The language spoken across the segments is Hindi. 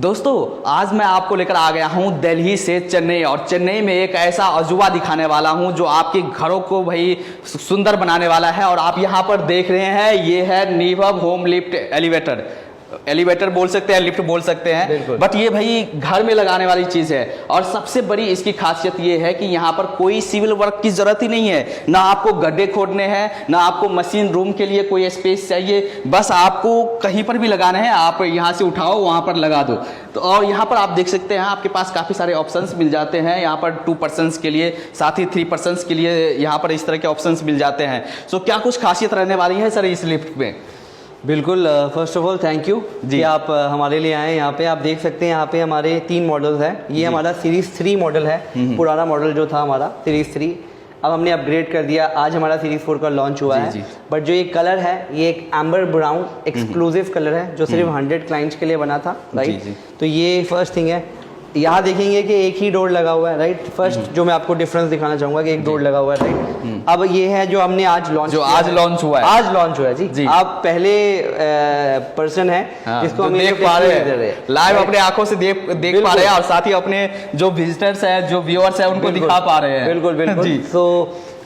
दोस्तों आज मैं आपको लेकर आ गया हूं दिल्ली से चेन्नई, और चेन्नई में एक ऐसा अजूबा दिखाने वाला हूं जो आपके घरों को भाई सुंदर बनाने वाला है। और आप यहां पर देख रहे हैं, ये है नीवब होम लिफ्ट एलिवेटर। एलिवेटर बोल सकते हैं, लिफ्ट बोल सकते हैं, बट ये भाई घर में लगाने वाली चीज़ है। और सबसे बड़ी इसकी खासियत ये है कि यहाँ पर कोई सिविल वर्क की ज़रूरत ही नहीं है, ना आपको गड्ढे खोदने हैं, ना आपको मशीन रूम के लिए कोई स्पेस चाहिए, बस आपको कहीं पर भी लगाना है, आप यहाँ से उठाओ वहाँ पर लगा दो। तो और यहाँ पर आप देख सकते हैं आपके पास काफ़ी सारे ऑप्शंस मिल जाते हैं। यहाँ पर 2 पर्सन्स के लिए, साथ ही 3 पर्सन्स के लिए यहाँ पर इस तरह के ऑप्शंस मिल जाते हैं। सो क्या कुछ खासियत रहने वाली है सर इस लिफ्ट में? बिल्कुल, first of all thank you कि आप हमारे लिए आए। यहाँ पे आप देख सकते हैं, यहाँ पे हमारे 3 मॉडल्स हैं। ये हमारा सीरीज़ 3 मॉडल है। पुराना मॉडल जो था हमारा सीरीज़ 3, अब हमने अपग्रेड कर दिया। आज हमारा सीरीज़ 4 का लॉन्च हुआ है। बट जो ये कलर है, ये एक एम्बर ब्राउन एक्सक्लूसिव कलर है जो सिर्फ 100 क्लाइंट्स के लिए बना था, राइट। तो ये फर्स्ट थिंग है। यहाँ देखेंगे कि एक ही डोर लगा हुआ है, राइट। फर्स्ट जो मैं आपको डिफरेंस दिखाना चाहूंगा कि एक डोर लगा हुआ है, राइट। अब ये है जो हमने आज लॉन्च, जो आज लॉन्च हुआ है, आज लॉन्च हुआ है जी। आप पहले पर्सन है जिसको हम देख पा रहे हैं, लाइव अपने आंखों से देख पा रहे हैं, और साथ ही अपने जो विजिटर्स है, जो व्यूअर्स है, उनको दिखा पा रहे हैं। बिल्कुल बिल्कुल। तो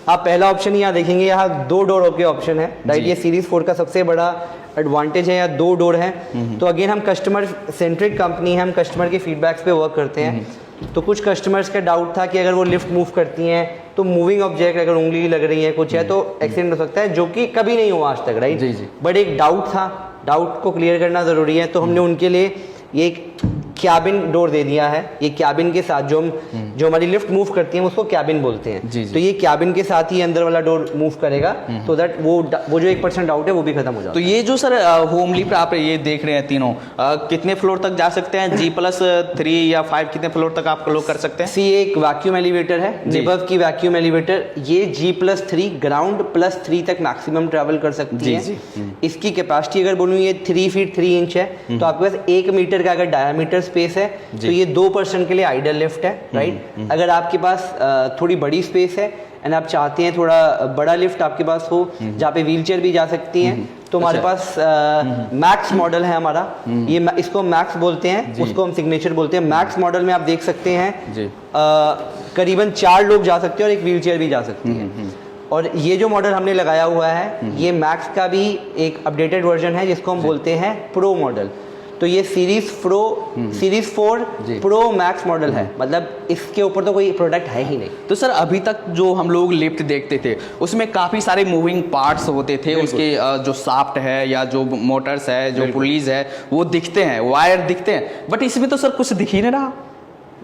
आप पहला ऑप्शन यहाँ देखेंगे, यहाँ 2 डोर के ऑप्शन है, राइट। ये सीरीज 4 का सबसे बड़ा एडवांटेज है, या 2 डोर हैं। तो अगेन हम कस्टमर सेंट्रिक कंपनी है, हम कस्टमर के फीडबैक्स पे वर्क करते हैं। तो कुछ कस्टमर्स का डाउट था कि अगर वो लिफ्ट मूव करती हैं तो मूविंग ऑब्जेक्ट, अगर उंगली लग रही है कुछ है तो एक्सीडेंट हो सकता है, जो कि कभी नहीं हुआ आज तक, राइट। बट एक डाउट था, डाउट को क्लियर करना ज़रूरी है। तो हमने उनके लिए ये एक कैबिन डोर दे दिया है। ये कैबिन के साथ जो हमारी लिफ्ट मूव करती है उसको कैबिन बोलते हैं। तो ये कैबिन के साथ ही अंदर वाला डोर मूव करेगा, तो दैट वो जो 1% डाउट है वो भी खत्म हो जाता है। तो ये जो सर होम लिफ्ट आप ये देख रहे हैं तीनों, कितने फ्लोर तक जा सकते हैं? G+3 या 5 कितने फ्लोर तक आप लोग कर सकते हैं? सी एक वैक्यूम एलिवेटर है, निबब की वैक्यूम एलिवेटर। ये G+3 ग्राउंड +3 तक मैक्सिमम ट्रैवल कर सकती है। इसकी कैपेसिटी अगर बोलूँ, ये 3 फीट 3 इंच है। तो आपके पास 1 मीटर का अगर डायमीटर स्पेस है तो ये 2 पर्सन के लिए आइडल लिफ्ट है, राइट। अगर आपके पास थोड़ी बड़ी स्पेस है एंड आप चाहते हैं थोड़ा बड़ा लिफ्ट आपके पास हो जहाँ पे व्हीलचेयर भी जा सकती हैं, तो हमारे पास मैक्स मॉडल है हमारा। ये इसको मैक्स बोलते हैं, उसको हम सिग्नेचर बोलते हैं। मैक्स मॉडल में आप देख सकते हैं करीबन 4 लोग जा सकते हैं और एक व्हीलचेयर भी जा सकती है। और ये जो मॉडल हमने लगाया हुआ है, ये मैक्स का भी एक अपडेटेड वर्जन है जिसको हम बोलते हैं प्रो मॉडल। तो ये सीरीज 4 प्रो मैक्स मॉडल है, मतलब इसके ऊपर तो कोई प्रोडक्ट है ही नहीं। तो सर अभी तक जो हम लोग लिफ्ट देखते थे उसमें काफ़ी सारे मूविंग पार्ट्स होते थे, उसके जो शाफ्ट है या जो मोटर्स है, जो पुलीज है, वो दिखते हैं, वायर दिखते हैं, बट इसमें तो सर कुछ दिख ही नहीं रहा।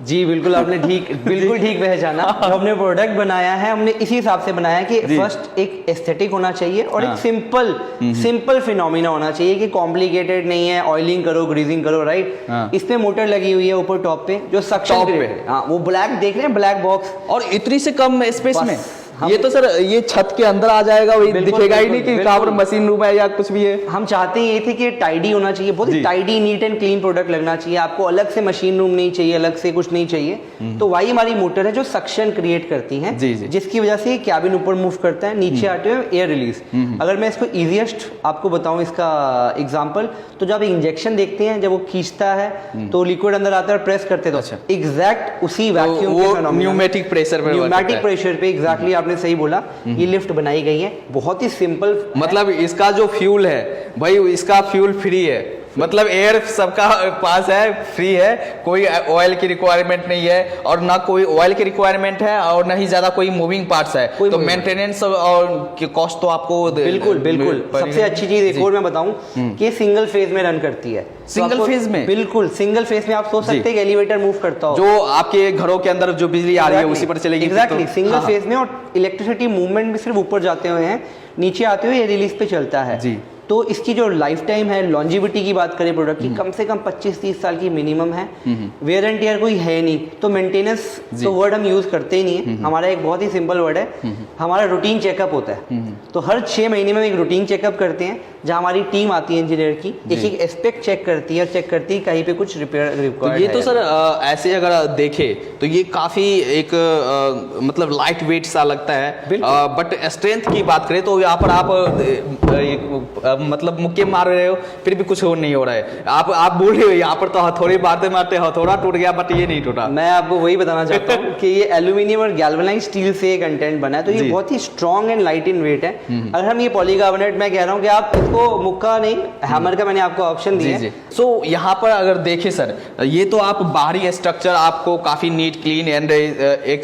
जी बिल्कुल, आपने बिल्कुल ठीक पहचाना। जो हमने प्रोडक्ट बनाया है, हमने इसी हिसाब से बनाया है कि फर्स्ट एक एस्थेटिक होना चाहिए और एक सिंपल फिनोमिना होना चाहिए कि कॉम्प्लिकेटेड नहीं है, ऑयलिंग करो, ग्रीजिंग करो, राइट। इसमें मोटर लगी हुई है ऊपर टॉप पे, जो सक्शन पे, हाँ वो ब्लैक देख रहे हैं, ब्लैक बॉक्स, और इतनी से कम स्पेस में ये तो सर ये छत के अंदर आ जाएगा, वही दिखेगा ही नहीं कि कहाँ पर मशीन रूम है या कुछ भी है। हम चाहते हैं ये थे कि टाइडी होना चाहिए, बहुत tidy, neat and clean product लगना चाहिए। आपको अलग से मशीन रूम नहीं चाहिए, अलग से कुछ नहीं चाहिए। तो वही हमारी मोटर है जो सक्शन क्रिएट करती है, जिसकी वजह से कैबिन ऊपर मूव करता है, नीचे आते हुए एयर रिलीज। अगर मैं इसको इजिएस्ट आपको बताऊं इसका एग्जाम्पल, तो जब इंजेक्शन देखते हैं, जब वो खींचता है तो लिक्विड अंदर आता है और प्रेस करते तो एग्जैक्ट उसी वैक्यूम न्यूमेटिक प्रेशर पे एग्जैक्टली आपने सही बोला, ये लिफ्ट बनाई गई है। बहुत ही सिंपल, मतलब इसका जो फ्यूल है भाई, इसका फ्यूल फ्री है, मतलब एयर सबका पास है, फ्री है, कोई ऑयल की रिक्वायरमेंट नहीं है, और ना कोई ऑयल की रिक्वायरमेंट है, और ना ही ज्यादा कोई मूविंग पार्ट्स है। तो मेंटेनेंस और कॉस्ट तो आपको बिल्कुल सबसे अच्छी चीज एक और मैं बताऊं कि सिंगल फेज में रन करती है। सिंगल फेज में, बिल्कुल सिंगल फेज में। आप सोच सकते हैं कि एलिवेटर मूव करता हो, जो आपके घरों के अंदर जो बिजली आ रही है उसी पर चलेगी। एग्जैक्टली, सिंगल फेज में, और इलेक्ट्रिसिटी मूवमेंट भी सिर्फ ऊपर जाते हुए हैं, नीचे आते हुए रिलीज पे चलता है जी। तो इसकी जो लाइफ टाइम है, लॉन्जिविटी की बात करें प्रोडक्ट की, कम से कम 25-30 साल की मिनिमम है। वेयर एंड टियर कोई है नहीं, तो मेंटेनेंस तो वर्ड हम यूज करते ही नहीं है। हमारा एक बहुत ही सिंपल वर्ड है, हमारा रूटीन चेकअप होता है। तो हर 6 महीने में एक रूटीन चेकअप करते हैं, जहाँ हमारी टीम आती है इंजीनियर की, एक एस्पेक्ट चेक करती है और चेक करती है कहीं पे कुछ रिपेयर रिक्वायर्ड है। ये तो सर ऐसे अगर देखे तो ये काफी एक मतलब लाइट वेट सा लगता है, बट स्ट्रेंथ की बात करें तो यहाँ पर आप मतलब मुक्के मार रहे हो फिर भी कुछ हो नहीं हो रहा है। आप बोल रहे हो यहाँ पर तो हथौड़े मारते मारते हथौड़ा टूट गया, बट ये नहीं टूटा। मैं आपको वही बताना चाहता हूँ कि ये एल्यूमिनियम और गैल्वेनाइज्ड स्टील से कंटेंट बना है, तो ये बहुत ही strong and light in weight है। अगर हम ये पॉलीकार्बोनेट, मैं कह रहा हूँ कि आप इसको मुक्का नहीं, हैमर का मैंने आपको ऑप्शन दिया है। सो यहाँ पर अगर देखें सर, ये तो आप बाहरी स्ट्रक्चर आपको काफी नीट क्लीन एंड एक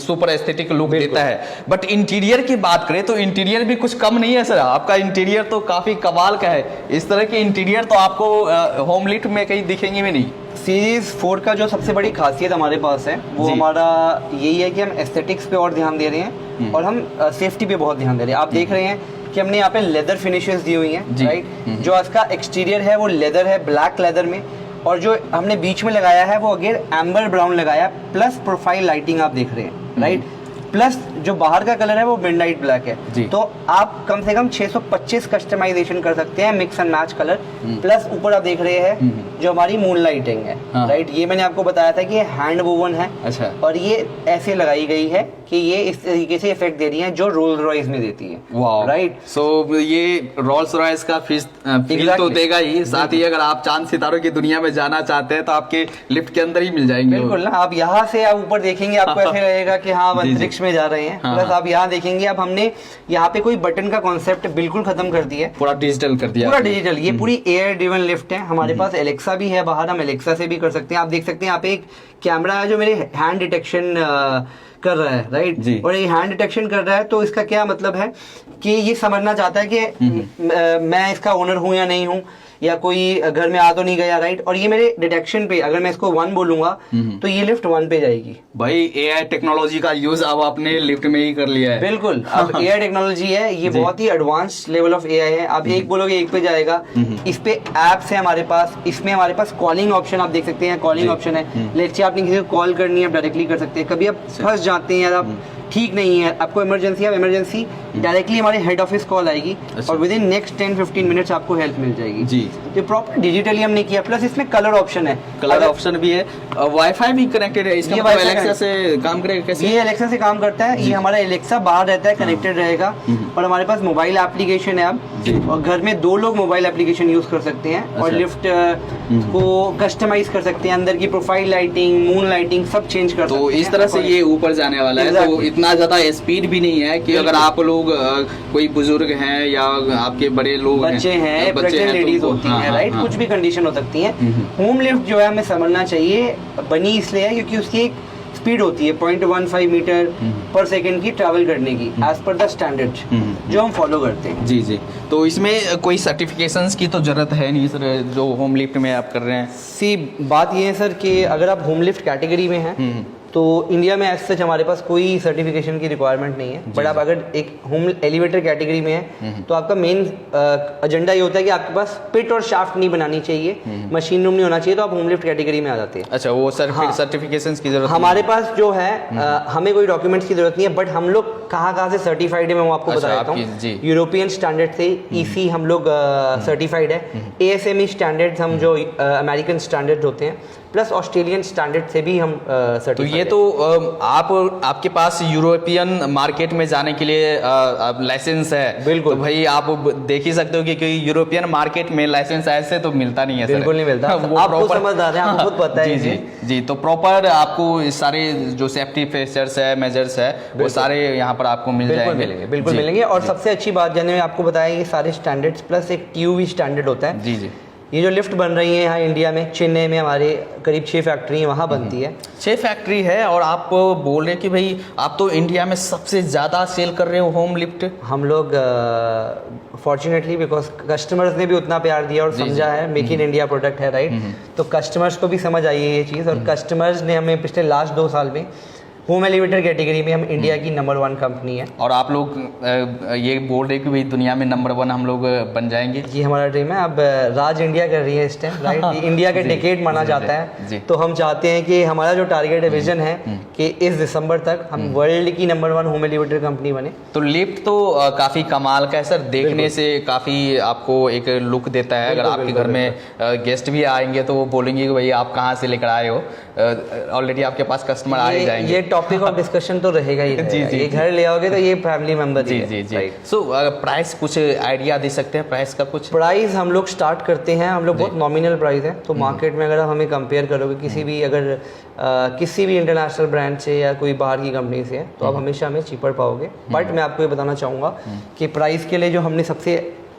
सुपर एस्थेटिक लुक देता है, बट इंटीरियर की बात करें तो इंटीरियर भी कुछ कम नहीं है सर। आपका इंटीरियर तो काफी कमाल का है। इस तरह के इंटीरियर तो आपको होम लिफ्ट में कहीं दिखेंगे भी नहीं। सीरीज 4 का जो सबसे बड़ी खासियत हमारे पास है वो हमारा यही है कि हम एस्थेटिक्स पे और ध्यान दे रहे हैं और हम सेफ्टी पे बहुत ध्यान दे रहे हैं। आप देख रहे हैं कि हमने यहाँ पे लेदर फिनिशेस दी हुई हैं, राइट। जो इसका एक्सटीरियर है वो लेदर है, ब्लैक लेदर में, और जो हमने बीच में लगाया है वो अगेन एम्बर ब्राउन लगाया, प्लस प्रोफाइल लाइटिंग आप देख रहे हैं, राइट। प्लस जो बाहर का कलर है वो मिडनाइट ब्लैक है, तो आप कम से कम 625 कस्टमाइजेशन कर सकते हैं, mix and match colour. Plus ऊपर आप देख रहे हैं जो हमारी मून लाइटिंग है, राइट। ये मैंने आपको बताया था कि ये हैंड वोवन है। अच्छा। और ये ऐसे लगाई गई है कि ये इस तरीके से इफेक्ट दे रही है जो रोल्स रॉयस में देती है, राइट। सो ये रोल्स रॉयस का फील तो देगा ही, साथ ही अगर आप चांद सितारों की दुनिया में जाना चाहते हैं तो आपके लिफ्ट के अंदर ही मिल जाएंगे। बिल्कुल ना, आप यहाँ से आप ऊपर देखेंगे आपको ऐसे लगेगा कि हाँ अंतरिक्ष में जा रहे हैं। प्लस आप यहाँ देखेंगे, अब हमने यहाँ पे कोई बटन का कॉन्सेप्ट बिल्कुल खत्म कर दिया है, पूरा डिजिटल कर दिया, पूरा डिजिटल। ये पूरी एयर ड्रिवन लिफ्ट है। हमारे पास एलेक्सा भी है बाहर, हम एलेक्सा से भी कर सकते हैं। आप देख सकते हैं यहाँ पे एक कैमरा है जो मेरे हैंड डिटेक्शन कर रहा है, राइट। और ये हैंड डिटेक्शन कर रहा है तो इसका क्या मतलब है कि ये समझना चाहता है कि मैं इसका ओनर हूं या नहीं हूं, या कोई घर में आ तो नहीं गया, राइट। और ये मेरे डिटेक्शन पे अगर मैं इसको 1 बोलूंगा तो ये लिफ्ट 1 पे जाएगी। भाई एआई टेक्नोलॉजी का यूज अब आपने लिफ्ट में ही कर लिया है। बिल्कुल, अब एआई टेक्नोलॉजी है, ये बहुत ही एडवांस लेवल ऑफ एआई है। आप एक बोलोगे 1 पे जाएगा। इस पे एप्स है हमारे पास, इसमें हमारे पास कॉलिंग ऑप्शन आप देख सकते हैं, कॉलिंग ऑप्शन है। लेट्स से आपने किसी को कॉल करनी है, आप डायरेक्टली कर सकते हैं। कभी आप फंस जाते हैं या आप ठीक नहीं है, आपको इमरजेंसी, आप इमरजेंसी डायरेक्टली हमारे हेड ऑफिस कॉल आएगी और विद इन नेक्स्ट 10-15 मिनट्स आपको हेल्प मिल जाएगी जी। तो प्रॉपर डिजिटली हमने किया। प्लस इसमें कलर ऑप्शन है, कलर ऑप्शन भी है, वाईफाई भी कनेक्टेड है। इसमें एलेक्सा से काम करेगा कैसे? ये एलेक्सा से काम करता है। ये हमारा एलेक्सा बाहर रहता है, कनेक्टेड रहेगा। और हमारे पास मोबाइल एप्लीकेशन है अब, और घर में 2 लोग मोबाइल एप्लीकेशन यूज कर सकते हैं और लिफ्ट को कस्टमाइज कर सकते हैं। अंदर की प्रोफाइल लाइटिंग, मून लाइटिंग सब चेंज कर सकते हैं। तो इस तरह से ये ऊपर जाने वाला है। तो इतना ज्यादा स्पीड भी नहीं है कि अगर आप लोग कोई बुजुर्ग हैं या आपके बड़े लोग बच्चे हैं, प्रेग्नेंट लेडीज होती हैं, राइट, कुछ भी कंडीशन हो सकती है। होम लिफ्ट जो है हमें समझना चाहिए बनी इसलिए है क्योंकि उसकी एक स्पीड होती है 0.15 मीटर पर सेकंड की ट्रैवल करने की, एज पर द स्टैंडर्ड जो हम फॉलो करते हैं। जी जी। तो इसमें कोई सर्टिफिकेशंस की तो जरूरत है नहीं सर, जो होम लिफ्ट में आप कर रहे हैं? सी बात ये है सर कि अगर आप होम लिफ्ट कैटेगरी में हैं तो इंडिया में एज सच हमारे पास कोई सर्टिफिकेशन की रिक्वायरमेंट नहीं है। बट आप अगर एक होम एलिवेटर कैटेगरी में है तो आपका मेन एजेंडा ये होता है कि आपके पास पिट और शाफ्ट नहीं बनानी चाहिए, मशीन रूम नहीं होना चाहिए, तो आप होम लिफ्ट कैटेगरी में आ जाते हैं। अच्छा, वो सर्टिफिकेशंस की जरूरत हमारे पास जो है हमें कोई डॉक्यूमेंट्स की जरूरत नहीं है। बट हम लोग कहाँ से सर्टिफाइड है मैं आपको बता देता हूँ। यूरोपियन स्टैंडर्ड से ईसी हम लोग सर्टिफाइड है, ASME स्टैंडर्ड्स हम जो अमेरिकन स्टैंडर्ड होते हैं, प्लस ऑस्ट्रेलियन स्टैंडर्ड से भी हम सर्टिफाइड। तो ये तो आपके पास यूरोपियन मार्केट में जाने के लिए लाइसेंस है। बिल्कुल। तो भाई आप देख ही सकते हो कि यूरोपियन मार्केट में लाइसेंस ऐसे तो मिलता नहीं है। बिल्कुल नहीं मिलता। आप तो समझदार हैं, आपको खुद पता है। जी जी। तो प्रॉपर आपको सारे जो सेफ्टी फीचर्स है, मेजर्स है, वो सारे यहाँ पर आपको मिल जाएंगे। बिल्कुल मिलेंगे। और सबसे अच्छी बात मैंने आपको बताया, ये सारे स्टैंडर्ड्स प्लस एक TUV स्टैंडर्ड होता है। जी जी। ये जो लिफ्ट बन रही है यहाँ इंडिया में, चेन्नई में हमारे करीब 6 फैक्ट्री है, वहाँ बनती है। 6 फैक्ट्री है। और आप बोल रहे कि भाई आप तो इंडिया में सबसे ज़्यादा सेल कर रहे हो होम लिफ्ट। हम लोग फॉर्चुनेटली बिकॉज कस्टमर्स ने भी उतना प्यार दिया और समझा है, मेक इन इंडिया प्रोडक्ट है, राइट। तो कस्टमर्स को भी समझ आई है ये चीज़, और कस्टमर्स ने हमें पिछले लास्ट 2 साल में होम एलिवेटर कैटेगरी में हम इंडिया की नंबर 1 कंपनी है। और आप लोग ये बोल रहे कि भाई दुनिया में नंबर 1 हम लोग बन जाएंगे। जी, हमारा ड्रीम है। अब राज इंडिया कर रही है इस टाइम, राइट। इंडिया का डिकेड माना जाता है, तो हम चाहते हैं कि हमारा जो टारगेट है, विजन है कि इस दिसंबर तक हम वर्ल्ड की नंबर 1 होम एलिवेटर कंपनी बने। तो लिफ्ट तो काफ़ी कमाल का है सर, देखने से काफ़ी आपको एक लुक देता है। अगर आपके घर में गेस्ट भी आएंगे तो वो बोलेंगे कि भाई आप कहाँ से लेकर आए हो, ऑलरेडी आपके पास कस्टमर आ ही जाएंगे। ये टॉपिक ऑफ डिस्कशन तो रहेगा ही जी, रहेगा। जी, ये जी। घर ले आओगे तो ये फैमिली मेंबर जी जी जी। सो प्राइस कुछ आइडिया दे सकते हैं प्राइस का कुछ? प्राइस हम लोग स्टार्ट करते हैं, हम लोग बहुत नॉमिनल प्राइस है, तो मार्केट में अगर आप हमें कंपेयर करोगे किसी भी अगर किसी भी इंटरनेशनल ब्रांड से या कोई बाहर की कंपनी से है तो आप हमेशा हमें चीपर पाओगे। बट मैं आपको ये बताना चाहूँगा कि प्राइस के लिए जो हमने सबसे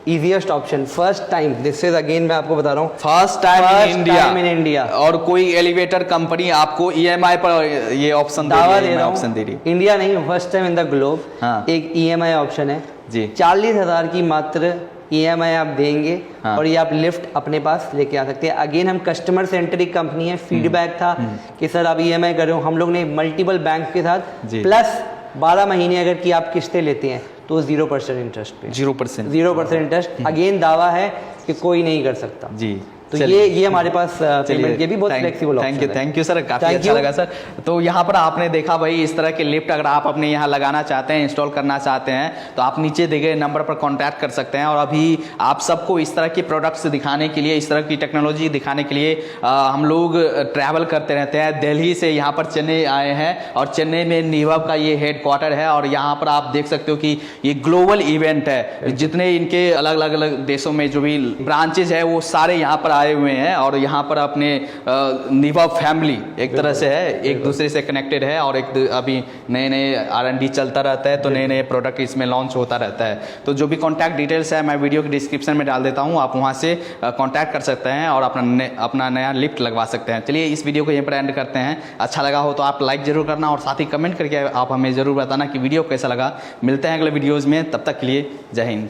easiest option first time, this is again मैं आपको बता रहा हूँ फर्स्ट टाइम इन इंडिया और कोई एलिवेटर कंपनी आपको ईएमआई पर ये ऑप्शन दावा दे रहा ऑप्शन दे हूँ, रही इंडिया नहीं first time in the globe हाँ। एक ईएमआई ऑप्शन है जी। 40,000 की मात्र ईएमआई आप देंगे हाँ। और ये आप लिफ्ट अपने पास लेके आ सकते हैं। अगेन हम कस्टमर सेंट्रिक कंपनी है, फीडबैक था कि सर आप ईएमआई कर रहे हो, हम लोग ने मल्टीपल बैंक के साथ जी। प्लस 12 महीने अगर की आप किस्तें लेते हैं तो 0% इंटरेस्ट पे 0% इंटरेस्ट। अगेन दावा है कि कोई नहीं कर सकता जी। तो ये हमारे पास पेमेंट के भी बहुत फ्लेक्सिबल ऑप्शन है। थैंक यू सर, काफ़ी अच्छा लगा सर। तो यहाँ पर आपने देखा भाई इस तरह के लिफ्ट अगर आप अपने यहाँ लगाना चाहते हैं, इंस्टॉल करना चाहते हैं तो आप नीचे दिए गए नंबर पर कांटेक्ट कर सकते हैं। और अभी आप सबको इस तरह के प्रोडक्ट्स दिखाने के लिए, इस तरह की टेक्नोलॉजी दिखाने के लिए हम लोग ट्रैवल करते रहते हैं। दिल्ली से यहाँ पर चेन्नई आए हैं और चेन्नई में नीवब का ये हेड क्वार्टर है और यहाँ पर आप देख सकते हो कि ये ग्लोबल इवेंट है। जितने इनके अलग अलग देशों में जो भी ब्रांचेज है वो सारे यहाँ पर आए हुए हैं और यहाँ पर अपने नीवब फैमिली एक तरह से है, एक दूसरे से कनेक्टेड है और एक अभी नए R&D चलता रहता है तो नए प्रोडक्ट इसमें लॉन्च होता रहता है। तो जो भी कॉन्टैक्ट डिटेल्स है मैं वीडियो के डिस्क्रिप्शन में डाल देता हूँ, आप वहाँ से कॉन्टैक्ट कर सकते हैं और अपना नया लिफ्ट लगवा सकते हैं। चलिए इस वीडियो को यहीं पर एंड करते हैं। अच्छा लगा हो तो आप लाइक जरूर करना और साथ ही कमेंट करके आप हमें ज़रूर बताना कि वीडियो कैसा लगा। मिलते हैं अगले वीडियोज़ में, तब तक के लिए जय हिंद।